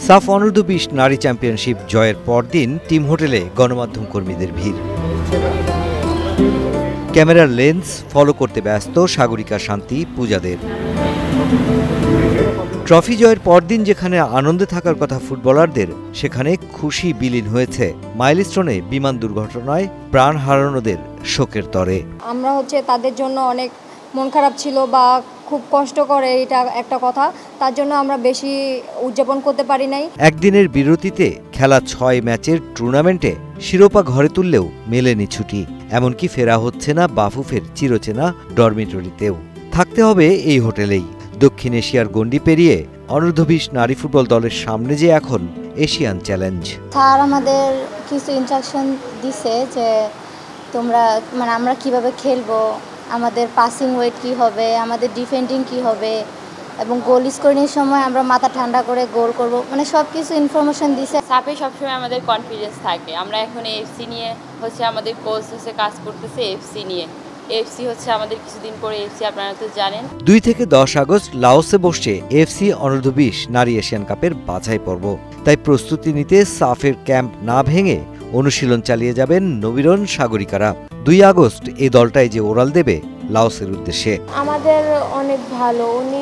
সাফ অনূর্ধ্ব-20 নারী চ্যাম্পিয়নশিপ জয়ের পরদিন টিম হোটেলে গণমাধ্যম কর্মীদের ভিড়। ক্যামেরার লেন্স ফলো করতে ব্যস্ত সাগরিকা, শান্তি, পূজাদের। ট্রফি জয়ের পরদিন যেখানে আনন্দে থাকার কথা ফুটবলারদের, সেখানে খুশি বিলীন হয়েছে মাইলস্টোনে বিমান দুর্ঘটনায় প্রাণ হারানোদের শোকের তরে। আমরা তাদের জন্য অনেক মন খারাপ ছিল বা খুব কষ্ট করে, এটা একটা কথা, তার জন্য আমরা বেশি উদযাপন করতে পারি নাই। একদিনের বিরতিতে খেলা 6 ম্যাচের টুর্নামেন্টে শিরোপা ঘরে তুললেও মেলেনি ছুটি। এমনকি ফেরা হচ্ছে না বাফুফের চিরচেনা ডরমিটরিতেও, থাকতে হবে এই হোটেলেই। দক্ষিণ এশিয়ার গণ্ডি পেরিয়ে অনূর্ধ্ব-20 নারী ফুটবল দলের সামনে যে এখন এশিয়ান চ্যালেঞ্জ। স্যার আমাদের কিছু ইনস্ট্রাকশন দিছে যে আমরা কিভাবে খেলবো, আমাদের পাসিং ওয়েট কি হবে, আমাদের ডিফেন্ডিং কি হবে, এবং গোল স্কোরিং সময় আমরা মাথা ঠান্ডা করে গোল করব, সব কিছু ইনফরমেশন দিছে। সাপে সবসময় আমাদের কনফিডেন্স থাকে। আমরা এখন এফসি নিয়ে আমাদের কোচ কাজ করতেছে, এফসি নিয়ে। এফসি আমাদের কিছুদিন পরে এফসি, আপনারা তো জানেন। 2 থেকে 10 আগস্ট লাওসে বসছে এফসি অনূর্ধ্ব-20 নারী এশিয়ান কাপের বাছাই পর্ব। তাই প্রস্তুতি নিতে সাফের ক্যাম্প না ভেঙে অনুশীলন চালিয়ে যাবেন নবীরন সাগরিকারা। 2 আগস্ট এই দলটাই যে ওরাল দেবে লাওসের উদ্দেশ্যে। আমাদের অনেক ভালো, উনি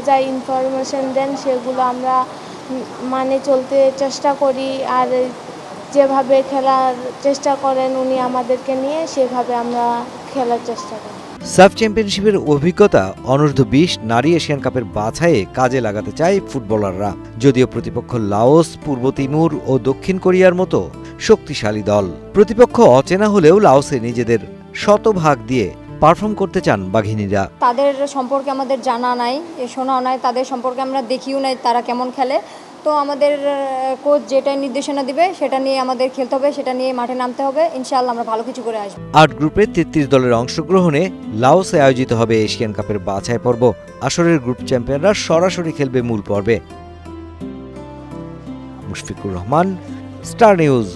যা ইনফরমেশন দেন সেগুলো আমরা চলতে চেষ্টা করি, আর যেভাবে খেলার চেষ্টা করেন উনি আমাদেরকে নিয়ে, সেভাবে আমরা খেলার চেষ্টা করি। সাফ চ্যাম্পিয়নশিপের অভিজ্ঞতা অনূর্ধ্ব-20 নারী এশিয়ান কাপের বাছাইয়ে কাজে লাগাতে চায় ফুটবলাররা। যদিও প্রতিপক্ষ লাওস, পূর্ব তিমুর ও দক্ষিণ কোরিয়ার মতো শক্তিশালী দল। প্রতিপক্ষ অচেনা হলেও লাওসে নিজেদের শতভাগ দিয়ে পারফর্ম করতে চান বাঘিনীরা। তাদের সম্পর্কে আমাদের জানা নাই, শোনাও নাই, তাদের সম্পর্কে আমরা দেখিও নাই তারা কেমন খেলে। তো আমাদের কোচ যেটা নির্দেশনা দিবে সেটা নিয়ে আমাদের খেলতে হবে, সেটা নিয়ে মাঠে নামতে হবে। ইনশাআল্লাহ আমরা ভালো কিছু করে আসবো। 8 গ্রুপের 33 দলের অংশগ্রহণে লাওসে আয়োজিত হবে এশিয়ান কাপের বাছাই পর্ব। আসরের গ্রুপ চ্যাম্পিয়নরা সরাসরি খেলবে মূল পর্বে। Mushfiqur Rahman, star news.